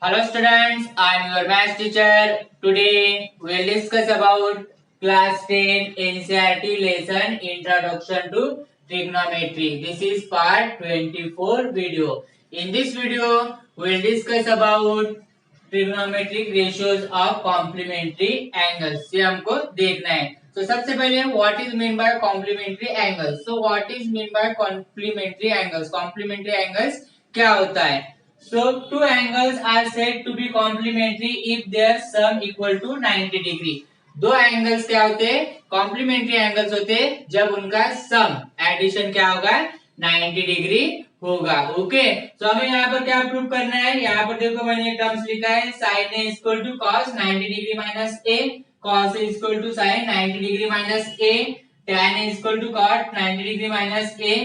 Hello students, I am your math teacher. Today we will discuss about class 10 NCERT lesson Introduction to Trigonometry. This is part 24 video. In this video we will discuss about trigonometric ratios of complementary angles. ये हमको देखना है. So सबसे पहले what is mean by complementary angles? So what is mean by complementary angles? Complementary angles क्या होता है? So two angles are said to be complementary if their sum equal to 90 degree. दो एंगल्स क्या होते हैं? Complementary angles होते हैं जब उनका सम एडिशन क्या होगा? 90 डिग्री होगा. ओके, तो हमें यहाँ पर क्या प्रूव करना है? यहाँ पर देखो मैंने टर्म्स लिखा है sin a equal to cos 90 degree minus a, cos a equal to sin 90 degree minus a, tan a equal to cot 90 degree minus a,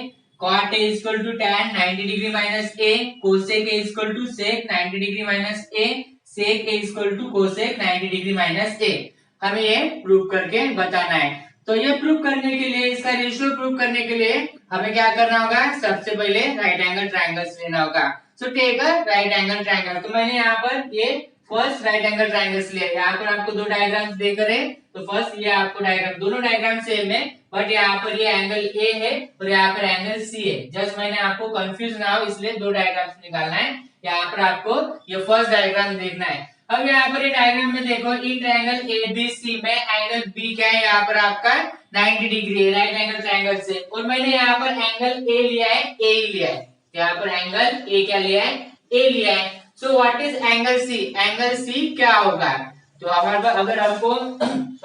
cot a equal to tan 90 degree minus a, cosec a equal to sec 90 degree minus a, sec a equal to cosec 90 degree minus a. हमें ये prove करके बताना है. तो ये prove करने के लिए, इसका रेशियो प्रूव करने के लिए हमें क्या करना होगा? सबसे पहले राइट एंगल ट्रायंगल्स लेना होगा. So take a right angle triangle. तो मैंने यहाँ पर ये फर्स्ट राइट एंगल ट्रायंगल्स लिया. यहाँ पर आपको दो डायग्राम्स देख रहे हैं. तो फर्स्ट ये आपको डायग्राम, दोनों डायग्राम सेम है बट यहाँ पर ये एंगल ए है और यहाँ पर एंगल सी है. जस्ट मैंने आपको कंफ्यूज ना हो इसलिए दो डायग्राम्स निकालना है. यहाँ पर आपको ये फर्स्ट डायग्राम देखना है. अब यहाँ पर ये डायग्राम में देखो, इन ट्रायंगल एबीसी में एंगल बी क्या है? यहाँ पर आपका 90 डिग्री है राइट एंगल ट्रायंगल से. और मैंने यहाँ पर एंगल ए लिया है, ए लिया है. यहाँ पर एंगल ए क्या लिया है? ए लिया है. So what is angle C? Angle C क्या होगा? तो हमारे पास अगर आपको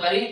सॉरी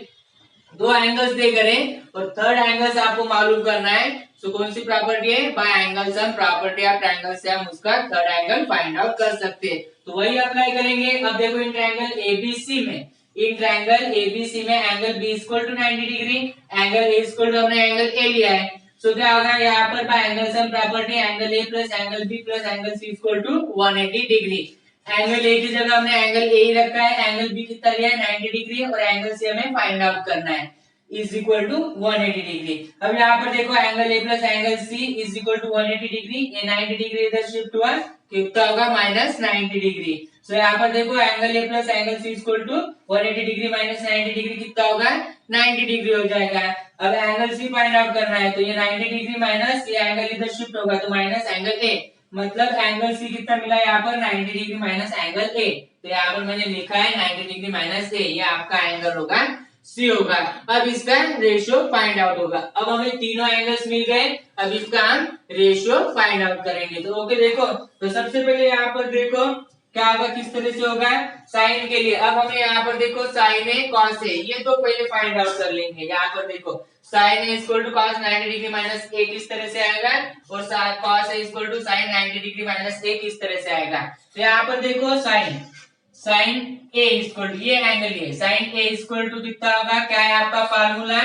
दो एंगल्स दे करें और थर्ड एंगल्स आपको मालूम करना है. सो कौन सी प्रॉपर्टी है? Bye angle sum property of triangle से हम उसका थर्ड एंगल फाइंड आउट कर सकते हैं. तो वही अप्लाई करेंगे. अब देखो इन ट्रायंगल एबीसी में, इन ट्रायंगल एबीसी में एंगल बी इक्वल टू 90 डिग्री, एंगल ए इक्वल टू हमने एंगल ए लिया है. सो क्या होगा यहाँ पर? By angle sum property angle A plus angle B plus angle C equal to 180 degree. Angle A की जगह हमने एंगल ए ही रखा है, एंगल बी कितना लिया है? 90 डिग्री और एंगल सी हमें फाइंड आउट करना है इज इक्वल टू 180 डिग्री. अब यहाँ पर देखो angle A plus angle C is equal to 180 degree. ये 90 डिग्री इधर शिफ्ट हुआ, कितना होगा? Minus 90 degree. सो यहाँ पर देखो angle A plus angle C equal to 180 degree minus 90 degree कितना होगा? 90 डिग्री हो जाएगा. अब एंगल सी फाइंड आउट करना है तो ये 90 डिग्री माइनस ये एंगल इधर शिफ्ट होगा तो माइनस एंगल ए, मतलब एंगल सी कितना मिला यहाँ पर? 90 डिग्री माइनस एंगल ए. तो यहाँ पर मैंने लिखा है 90 डिग्री माइनस ए, ये आपका एंगल होगा सी होगा. अब इसका रेशियो फाइंड आउट होगा. अब हमें तीनों एंगल्स मिल गए. अब इसका हम रेशियो फाइंड आउट करेंगे. तो ओके देखो, तो सबसे पहले यहाँ पर देखो क्या होगा, किस तरह से होगा साइन के लिए. अब हमें यहाँ पर देखो साइन ए कॉस ए, ये तो पहले फाइंड आउट कर लेंगे. यहाँ पर देखो sine A equal to cos 90 degree minus A किस तरह से आएगा और cos A equal to sine 90 degree minus A किस तरह से आएगा. तो यहाँ पर देखो साइन ए इक्वल टू ये एंगल है, साइन ए इक्वल टू कितना होगा? क्या है आपका फार्मूला?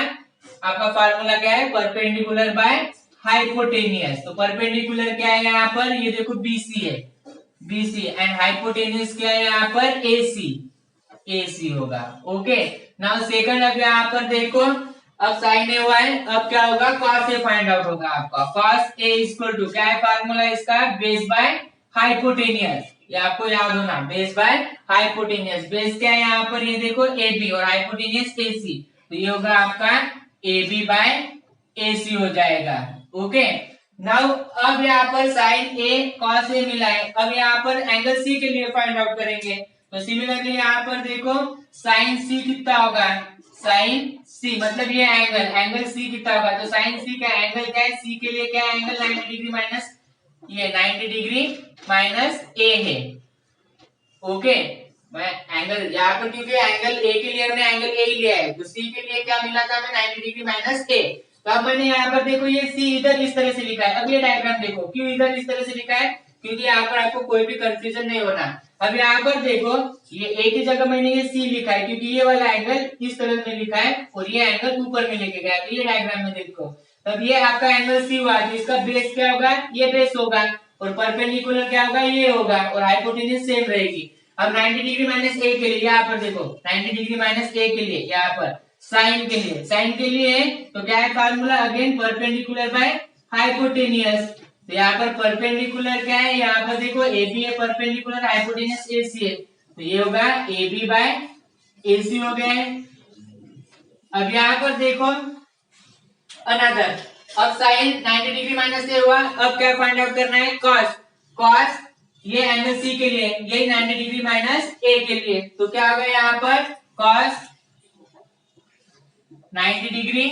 आपका फार्मूला क्या है? Perpendicular by hypotenuse. तो परपेंडिकुलर क्या है यहाँ पर? ये देखो बीसी है, बीसी एंड हाइपोटेनियस क्या है यहाँ पर? एसी, एसी होगा. ओके, नाउ सेकंड अब यहाँ पर देखो, अब साइन ए हुआ है, अब क्या होगा? कॉस ए फाइंड आउट होगा आपका. कॉस ए इक्वल टू क्या है फार्मूला इसका? Base by hypotenuse. ये आपको याद होना, बेस बाय हाइपोटेनियस. बेस क्या है यहाँ पर? ये देखो ए बी और हाइपोटेनियस ए सी. तो ये होगा आपका ए बी बाय ए सी हो जाएगा. ओके, नाउ अब यहाँ पर साइन ए कॉस ए मिला है. अब यहाँ पर एंगल सी के लिए फाइंड आउट करेंगे. तो सिमिलरली यहाँ पर देखो साइन सी कितना होगा? साइन सी मतलब ये एंगल सी कितना होगा? तो साइन सी का एंगल क्या है? सी के लिए क्या एंगल? 90 डिग्री माइनस ये 90 डिग्री माइनस ए है. ओके, मैं एंगल यहाँ पर क्योंकि एंगल ए के लिए हमने एंगल ए लिया है तो सी के लिए क्या मिला था हमें? 90 डिग्री माइनस ए. तो अब मैंने यहाँ पर देखो ये सी इधर इस तरह से लिखा है. अब ये डायग्राम देखो क्यों इधर इस तरह से लिखा है? क्योंकि यहाँ पर आपको कोई भी कंफ्यूजन नहीं होना. अब यहाँ पर देखो ये ए की जगह मैंने ये सी लिखा है क्योंकि ये वाला एंगल इस तरह से लिखा है और ये एंगल ऊपर में लेके गया. तो ये डायग्राम में देखो तब ये आपका एंगल सी हुआ, तो इसका बेस क्या होगा? ये बेस होगा और परपेंडिकुलर क्या होगा? ये होगा और हाइपोटेन्यूज सेम रहेगी. अब 90 डिग्री माइनस ए के लिए यहाँ पर देखो 90 डिग्री माइनस ए के लिए यहाँ पर साइन के लिए, साइन के लिए तो क्या है formula? Again perpendicular by hypotenuse. तो यहाँ पर परपेंडिकुलर क्या है, यहाँ पर देखो AB है परपेंडिकुलर हाइपोटेन्यूज AC है, तो ये होगा AB बाय AC हो गया है। अब यहाँ पर देखो अनदर, अब साइन 90 डिग्री माइनस ए हुआ, अब क्या फाइंड आउट करना है, कॉस। कॉस ये एंगल सी के लिए, ये 90 डिग्री माइनस ए के लिए, तो क्या होगा यहाँ पर कॉस 90 डिग्री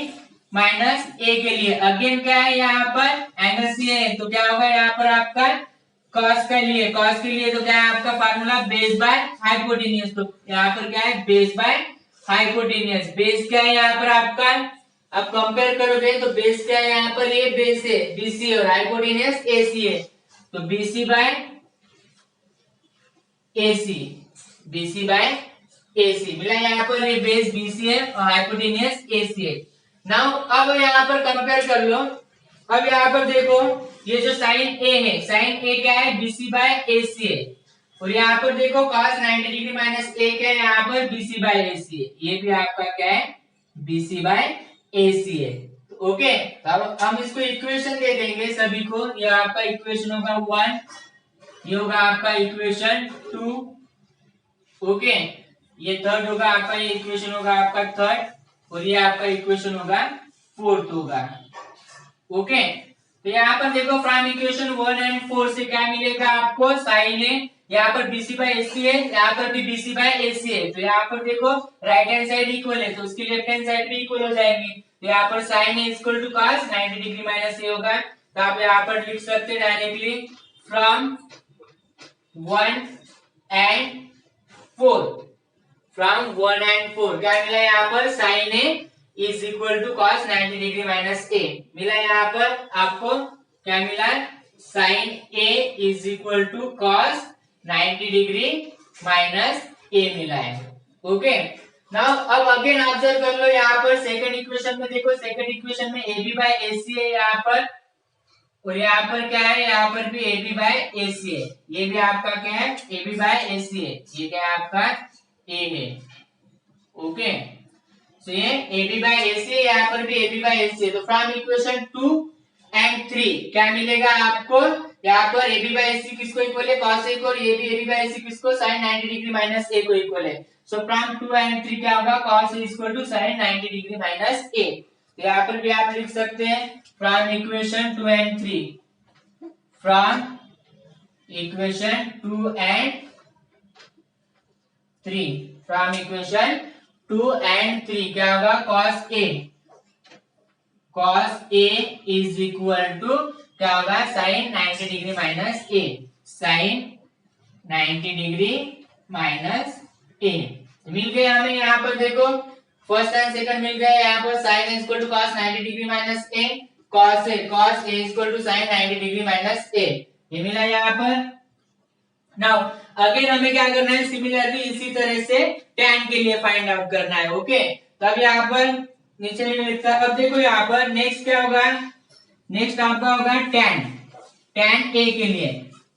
माइनस ए के लिए, अगेन क्या है यहाँ पर एंगल सी है, तो क्या होगा यहाँ पर आपका कॉस के लिए, कॉस के लिए तो क्या है आपका फार्मूला बेस बाय हाइपोटेन्यूज, तो यहाँ पर क्या है बेस बाय हाइपोटेन्यूज, बेस क्या है यहाँ पर आपका, अब कंपेयर करोगे तो बेस क्या है यहाँ पर, ये बेस है BC और हाइपोटेन्यूज AC है, तो BC by AC, BC by AC मिला, यहाँ पर ये बेस BC है और हाइपोटेन्यूज AC है। नाउ अब यहाँ पर कंपेयर कर लो, अब यहाँ पर देखो ये जो साइन A है, साइन A क्या है BC बाय AC है, और यहाँ पर देखो cos 90 डिग्री माइनस A क्या है यहाँ पर BC बाय AC है, ये भी आपका क्या है BC बाय AC है। ओके, अब हम इसको इक्वेशन दे देंगे सभी को, ये आपका इक्वेशन होगा 1, ये होगा आपका इक्वेशन 2, ओके, ये थर्ड होगा आपका, ये इक्वेशन होगा आपका थर्ड, और ये आपका इक्वेशन होगा फोर्थ होगा। ओके, तो यहाँ पर देखो फ्रॉम इक्वेशन 1 एंड 4 से क्या मिलेगा आपको, साइन है यहाँ पर BC बाय AC है, यहाँ पर भी BC बाय AC है, तो यहाँ पर देखो राइट हैंड साइड इक्वल है तो उसकी लेफ्ट हैंड साइड भी इक्वल हो जाएंगी, तो यहाँ पर साइन है equal to cos 90 degree minus A होगा, तो आप यहाँ पर लिख सकते हैं directly from 1 and 4, from 1 and 4 क्या मिला यहाँ पर, sine A is equal to cos 90 degree minus A मिला, यहाँ पर आपको क्या मिला, sine A is equal to cos 90 degree minus A मिला है। ओके, नाउ अब अगेन ऑब्जर्व कर लो, यहाँ पर सेकंड इक्वेशन में देखो, सेकंड इक्वेशन में AB बाय AC है यहाँ पर, और यहाँ पर क्या है, यहाँ पर भी AB बाय AC है, ये भी आपका क्या है AB बाय AC है, ये क्या है आपका A है। ओके, तो ये AB बाय AC है, यहाँ पर भी AB बाय AC है, तो फ्रॉम इक्वेशन 2 एंड 3 क्या मिलेगा आपको, यहाँ पर AB बाय AC किसको इक्वल है, cos A को, और ये भी AB बाय AC किसको, sin 90 डिग्री माइनस A को इक्वल है, सो फ्रॉम 2 एंड 3 क्या होगा, cos A equal to sin 90 degree minus A, तो यहाँ पर भी आप लिख सकते हैं from equation 2 and 3, from equation 2 and 3, from equation 2 and 3 क्या होगा, cos A is equal to क्या होगा, sin 90 degree minus A, sin 90 degree minus A मिल गया हमें, यहाँ पर देखो फर्स्ट एंड सेकंड मिल गया, यहाँ पर sin is equal to cos 90 degree minus A, cos A is equal to sin 90 degree minus A, ये मिला यहाँ पर। नाउ अगेन हमें क्या करना है, सिमिलरली इसी तरह से tan के लिए फाइंड आउट करना है। ओके, तो अब यहाँ पर नीचे में लिखता है, अब देखो यहाँ पर नेक्स्ट क्या होगा, नेक्स्ट आपका होगा tan A के लिए,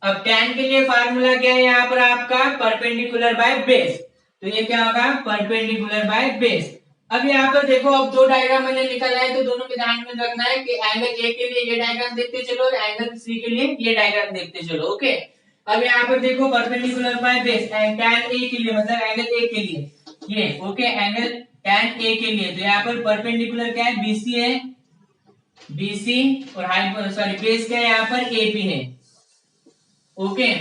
अब tan के लिए फार्मूला क्या है यहाँ पर आपका, परपेंडिकुलर बाय बेस, तो ये क्या होगा परपेंडिकुलर बाय बेस। अब यहाँ पर देखो, अब दो डायग्राम मैंने निकाला है, तो दोनों के ध्यान में रखना है कि एंगल A के लिए ये डायग्राम देखते चलो और एंगल C के लिए ये डायग्राम देखते चलो। ओके, अब यहाँ पर देखो perpendicular by base and tan A के लिए, मतलब एंगल A के लिए ये, ओके, एंगल tan A के लिए, तो यहाँ पर परपेंडिकुलर क्या है, BC है, BC और बेस क्या है यहाँ पर AB है। ओके,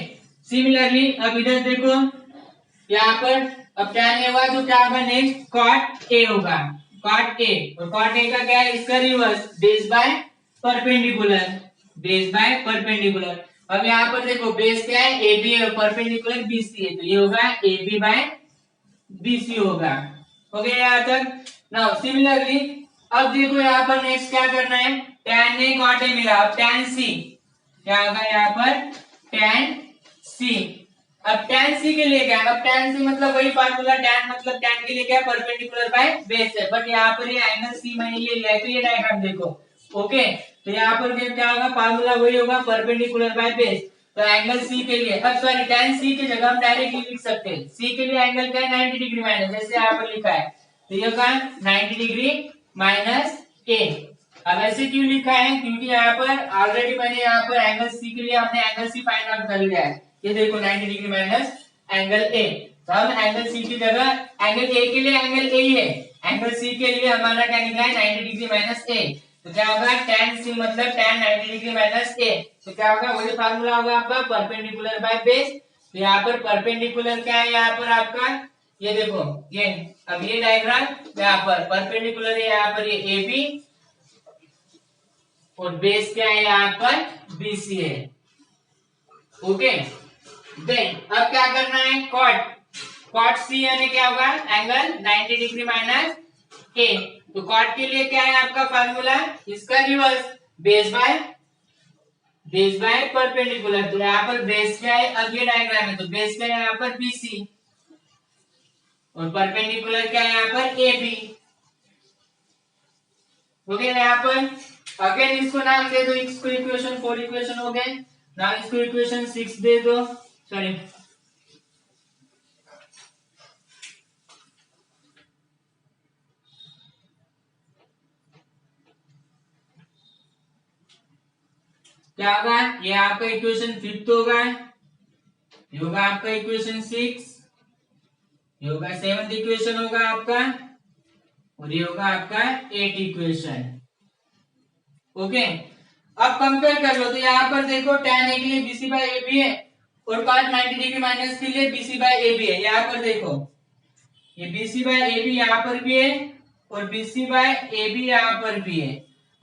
सिमिलरली अब इधर देखो यहाँ पर, अब tan A हुआ तो क्या होगा नेक्स्ट, cot A होगा, cot A, और cot A का क्या है, इसका reverse, base by perpendicular, base by perpendicular. अब यहाँ पर देखो बेस क्या है AB है और परपेंडिकुलर BC है, तो ये होगा AB बाय BC होगा। हो गया यहाँ तक। नाउ सिमिलरली अब देखो यहाँ पर नेक्स्ट क्या करना है, tan A cot A मिला, अब tan C क्या होगा यहाँ पर, tan C, अब tan C के लिए क्या है, अब tan C मतलब वही फार्मूला, tan मतलब tan के लिए क्या है, परपेंडिकुलर बाय बेस है, बट यहाँ पर ये एंगल C मैंने ये लिया है, तो ये डायग्राम देखो। ओके, तो यहाँ पर क्या होगा, फार्मूला वही होगा, परपेंडिकुलर बाय बेस, तो एंगल C के लिए, अब सॉरी tan C की जगह हम डायरेक्टली लिख सकते हैं, C के लिए एंगल क्या है 90 डिग्री माइनस, जैसे यहाँ पर लिखा है, तो ये होगा 90 डिग्री माइनस A। अब ऐसे क्यों लिखा है, क्योंकि यहाँ पर ऑलरेडी मैंने यहाँ पर एंगल सी के लिए हमने एंगल सी फाइंड आउट कर लिया है। ये देखो 90 डिग्री माइनस एंगल ए, तो हम एंगल सी की जगह एंगल ए के लिए एंगल ए ही है, एंगल सी के लिए हमारा क्या निकला है 90 डिग्री माइनस ए। तो क्या होगा tan सी मतलब tan 90 डिग्री माइनस ए, तो क्या होगा वही फार्मूला होगा आपका परपेंडिकुलर बाय बेस। तो यहाँ पर परपेंडिकुलर क्या है यहाँ पर आपका, ये देखो ये, अब ये डायग्राम यहाँ पर परपेंडिकुलर है यहाँ पर ये ए बी और बेस क्या है यहाँ पर बीसी है। ओके देन अब क्या करना है, कॉट सी यानी क्या होगा एंगल 90 डिग्री माइनस ए। तो कॉट के लिए क्या है आपका फार्मूला, इसका रिवर्स बेस बाय परपेंडिकुलर। तो यहाँ पर बेस क्या है, अब ये डायग्राम है तो बेस क्या है यहाँ पर बीसी और परपेंडिकुलर क्या है यहाँ पर ए बी। हो गया यहाँ पर, अगेन इसको नाम दे दो, इसको इक्वेशन 4 इक्वेशन हो गए, नाम इसको इक्वेशन 6 दे दो, सॉरी क्या होगा, ये आपका इक्वेशन 5 होगा, ये होगा आपका इक्वेशन 6, ये होगा 7th इक्वेशन होगा आपका, और ये होगा आपका 8th इक्वेशन। ओके अब कंपेयर कर लो, तो यहाँ पर देखो tan ए के लिए बीसी बाय ए बी है और cos 90 डिग्री माइनस के लिए बीसी बाय ए बी है। यहाँ पर देखो ये बीसी बाय ए बी यहाँ पर भी है और बीसी बाय ए बी यहाँ पर भी है,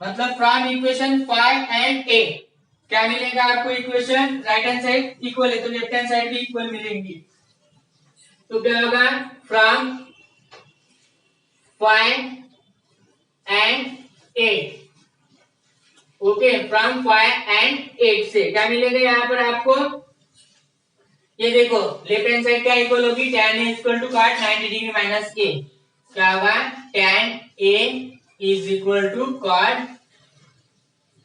मतलब फ्रॉम इक्वेशन 5 एंड 8 क्या मिलेगा आपको, equation right hand side equal है तो लेफ्ट हैंड साइड भी इक्वल मिलेंगी। तो क्या होगा from 5 and 8, okay from 5 and 8 से क्या मिलेगा यहाँ पर आपको, ये देखो लेफ्ट हैंड साइड क्या इक्वल होगी, tan a equal to cot 90 degree minus A, क्या होगा tan a is equal to cot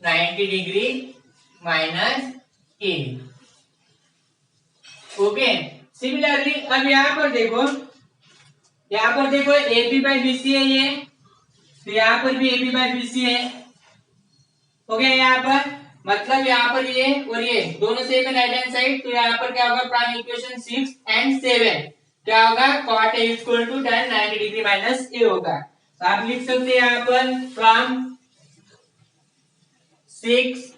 90 degree minus A. Okay similarly अब यहाँ पर देखो ए बी बाई बी सी है ये, तो यहाँ पर भी A B by B C है। हो गया यहाँ पर, मतलब यहाँ पर ये और ये दोनों सेम है राइट हैंड साइड, तो यहाँ पर क्या होगा फ्रॉम इक्वेशन 6 एंड 7 क्या होगा cot a equal to tan 90 degree minus A होगा। तो आप लिख सकते हैं यहाँ पर फ्रॉम 6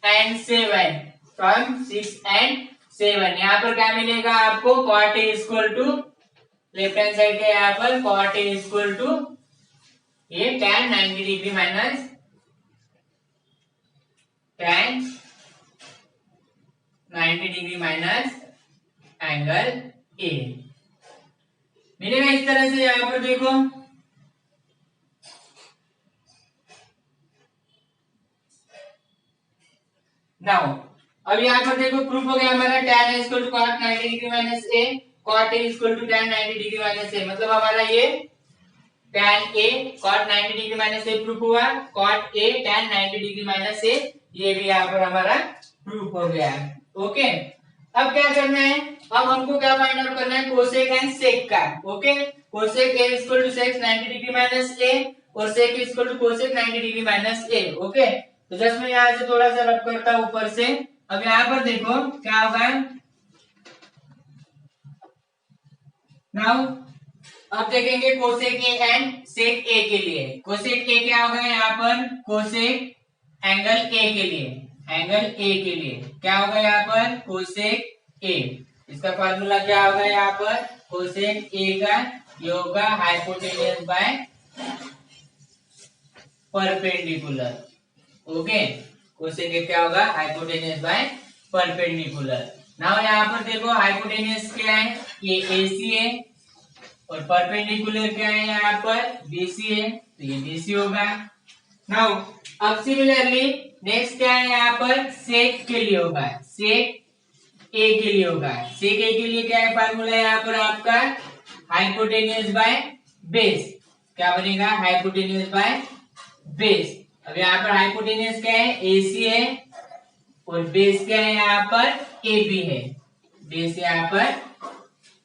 एंड 7, फ्रॉम 6 एंड 7 यहाँ पर क्या मिलेगा आपको cot a equal to left hand side के यहाँ पर cot a इक्वल टू ये tan 90 degree minus tan 90 degree minus angle A मिलेगा इस तरह से। यहाँ पर देखो नाउ अब यहाँ पर देखो प्रूफ हो गया हमारा tan a equal to cot 90 degree minus A, cot a equal to tan 90 degree minus A, मतलब हमारा ये tan a cot 90 degree minus A proof हुआ, cot a tan 90 degree minus A ये भी यहाँ पर हमारा प्रूफ हो गया। ओके अब क्या करना है, अब हमको क्या फाइंड आउट करना है कोसेक एंड सेक का। Okay cosec a equal to sec 90 degree minus A और sec equal to cosec 90 degree minus A. Okay तो जस्ट मैं यहाँ से थोड़ा सा रब करता हूँ ऊपर से। अब यहाँ पर देखो क्या होगा, नाउ अब देखेंगे कोसेक ए एंड सेक ए के लिए। कोसेक ए क्या होगा यहाँ पर, कोसेक एंगल ए के लिए, एंगल ए के लिए क्या होगा यहाँ पर कोसेक ए, इसका फार्मूला क्या होगा यहाँ पर कोसेक ए का ये होगा hypotenuse by perpendicular. Okay cosec ए क्या होगा हाइपोटेन्यूज बाय परपेंडिकुलर। नाउ यहाँ पर देखो हाइपोटेन्यूज क्या है, ये एसी है और परपेंडिकुलर क्या है यहाँ पर बीसी है, तो ये बीसी होगा। नाउ अब सिमिलरली नेक्स्ट क्या है यहाँ पर सेक के लिए होगा, सेक ए के लिए होगा। सेक ए के लिए क्या है फार्मूला यहाँ पर आपका हाइपोटेन्यूज बाय बेस, क्या बनेगा हाइपोटेन्यूज बाय बेस। अब यहाँ पर हाइपोटेन्यूज क्या है एसी है और बेस क्या है यहाँ पर ए बी है, बेस यहाँ पर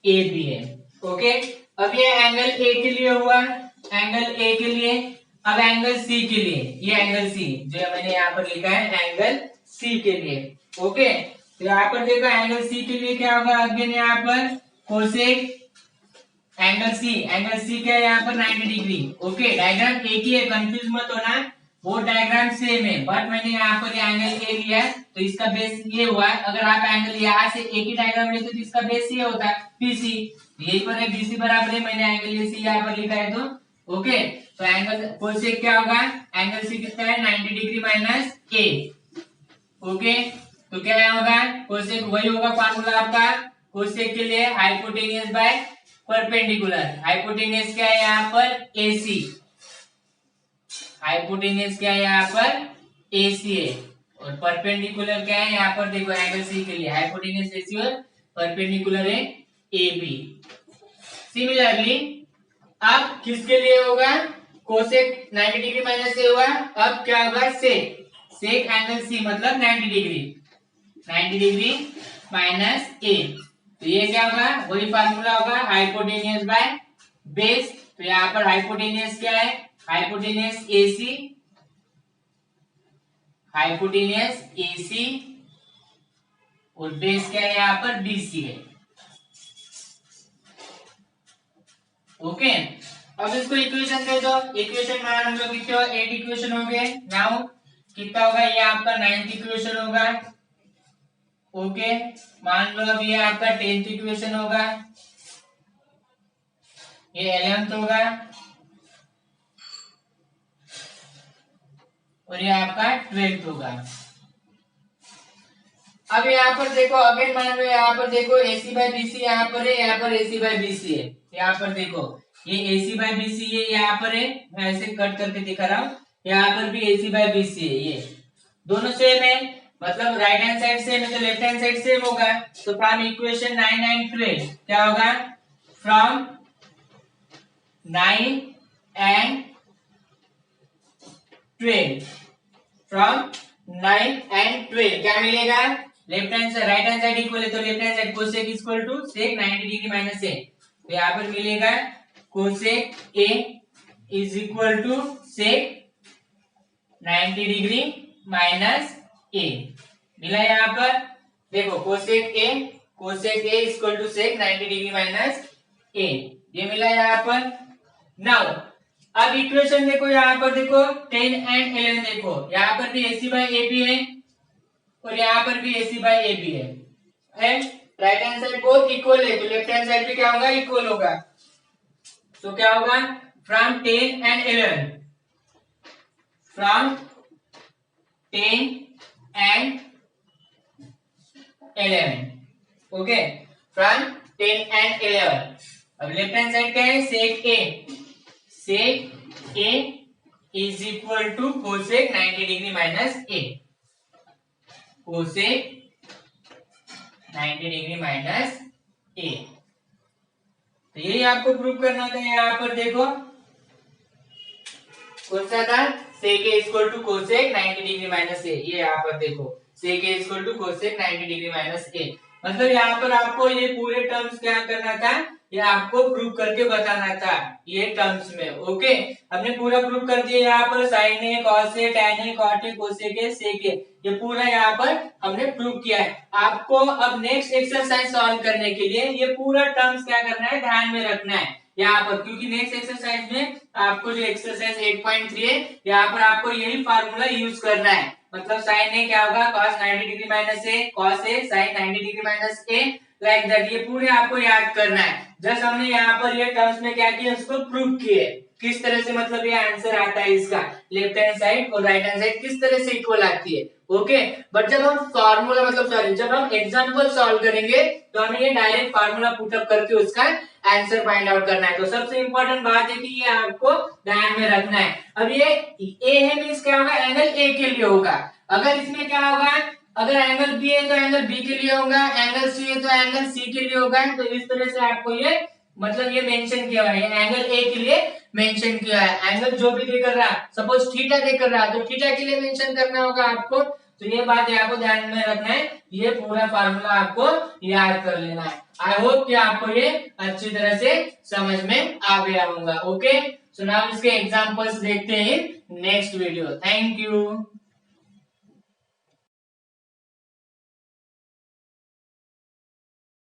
ए बी है। ओके अब ये एंगल ए के लिए हुआ, एंगल ए के लिए। अब एंगल सी के लिए, ये एंगल सी जो मैंने यहाँ पर लिखा है एंगल सी के लिए। ओके, तो यहाँ पर देखो एंगल सी के लिए क्या होगा, अगेन यहाँ पर कोसेक एंगल सी क्या है यहाँ पर 90 डिग्री। ओके, डायग्राम एक ही है, कंफ्यूज मत होना, वो डायग्राम सेम है, बट मैंने यहाँ पर एंगल ए लिया है तो इसका बेस ये हुआ है। अगर आप एंगल यहाँ से एक ही डायग्राम लेते तो इसका बेस ये होता है पीसी, यही पर है बीसी बराबर है, मैंने एंगल ए सी यहाँ पर लिखा है। तो ओके, तो एंगल कोसेक क्या होगा, एंगल सी कितना है 90 डिग्री माइनस ए। ओके, तो क्या होगा कोसेक, वही होगा फार्मूला आपका कोसेक के लिए हाइपोटेनियस बाय परपेंडिकुलर। हाइपोटेनियस क्या है यहाँ पर AC, हाइपोटेनियस क्या है यहाँ पर AC है, और परपेंडिकुलर क्या है यहाँ पर देखो एंगल सी के लिए हाइपोटेनियस AC और परपेंडिकुलर है AB। सिमिलरली अब किसके लिए होगा, कोसेक 90 डिग्री माइनस ए हुआ, अब क्या होगा सेक एंगल सी मतलब 90 डिग्री माइनस ए। तो ये क्या होगा, वही फार्मूला होगा हाइपोटेनियस बाय बेस। तो यहाँ पर हाइपोटेनियस क्या है, हाइपोटेनियस AC और बेस क्या है यहाँ पर BC है। ओके, अब इसको इक्वेशन दे दो, इक्वेशन मान हम लोग कितने 8 इक्वेशन हो गए। नाउ कितना होगा, ये आपका 9th इक्वेशन होगा। ओके, मान लो अब ये आपका 10th इक्वेशन होगा, ये 11th होगा, और ये आपका 12th होगा। अब यहाँ पर देखो अगेन मान लो यहाँ पर देखो AC बाय BC यहाँ पर है, यहाँ पर AC बाय BC है, यहाँ पर देखो ये AC बाय BC ये यहाँ पर है, मैं ऐसे कट करके दिखा रहा हूँ, यहाँ पर भी AC बाय BC है, ये दोनों सेम है, मतलब राइट हैंड साइड सेम है तो लेफ्ट हैंड साइड सेम होगा। तो फ्रॉम इक्वेशन 9 एंड 12 क्या होगा, फ्रॉम 9 एंड 12, फ्रॉम 9 एंड 12 क्या मिलेगा, left hand side right hand side equal है तो left hand side cosec equal to sec 90 degree minus A. तो यहाँ पर मिलेगा cosec A is equal to sec 90 degree minus A मिला। यहाँ पर देखो cosec A equal to sec 90 degree minus A, ये मिला यहाँ पर। नाउ अब इक्वेशन देखो यहाँ पर देखो 10 एंड 11 देखो, यहाँ पर भी AC बाय AB है और यहाँ पर भी AC बाय AB है, right hand side both equal है तो लेफ्ट हैंड साइड भी क्या होगा, इक्वल होगा। तो क्या होगा, from 10 and 11, from 10 and 11, okay, from 10 and 11। अब लेफ्ट हैंड साइड क्या है, sec A is equal to cosec 90 degree minus A, cosec 90 degree minus A. तो यही आपको प्रूव करना था। यहाँ पर देखो कौन सा था, sec A equal to cosec 90 degree minus A, ये यहाँ पर देखो sec A equal to cosec 90 degree minus A, मतलब यहाँ पर आपको ये पूरे टर्म्स क्या करना था, ये आपको प्रूव करके बताना था ये टर्म्स में। ओके, हमने पूरा प्रूव कर दिया, यहाँ पर sine A, cos A, tan A, cot A, cosec A, sec A, ये पूरा यहाँ पर हमने प्रूव किया है। आपको अब नेक्स्ट एक्सरसाइज सॉल्व करने के लिए ये पूरा टर्म्स क्या करना है, ध्यान में रखना है यहाँ पर, क्योंकि नेक्स्ट एक्सरसाइज में आपको जो एक्सरसाइज 8.3 है यहाँ पर आपको यही फार्मूला यूज करना है। मतलब साइन ए क्या होगा, cos 90 degree minus A, cos A sine 90 degree minus A, like that, ये पूरे आपको याद करना है। जस्ट हमने यहाँ पर ये टर्म्स में क्या किया, उसको प्रूव किए किस तरह से, मतलब ये आंसर आता है इसका, लेफ्ट हैंड साइड और राइट हैंड साइड किस तरह से इक्वल आती है। ओके, बट जब हम फॉर्मूला मतलब सॉरी जब हम एग्जांपल सॉल्व करेंगे तो हमें ये डायरेक्ट फार्मूला पुटअप करके उसका आंसर फाइंड आउट करना है। तो सबसे इंपॉर्टेंट बात है कि ये आपको ध्यान में रखना है। अब ये ए है मींस क्या होगा, एंगल ए के लिए होगा। अगर इसमें क्या होगा, अगर एंगल बी है तो एंगल बी के लिए होगा, एंगल सी है तो एंगल सी के लिए होगा। तो इस तरह से आपको ये मतलब ये मेंशन किया है, एंगल ए के लिए मेंशन किया है। एंगल जो भी देकर रहा, सपोज थीटा देकर रहा तो थीटा के लिए मेंशन करना होगा आपको। तो ये बात आपको ध्यान में रखना है, ये पूरा फार्मूला आपको याद कर लेना है। आई होप कि आपको ये अच्छी तरह से समझ में आ गया होगा। ओके, सो नाउ इसके एग्जांपल्स देखते हैं नेक्स्ट वीडियो। Thank you.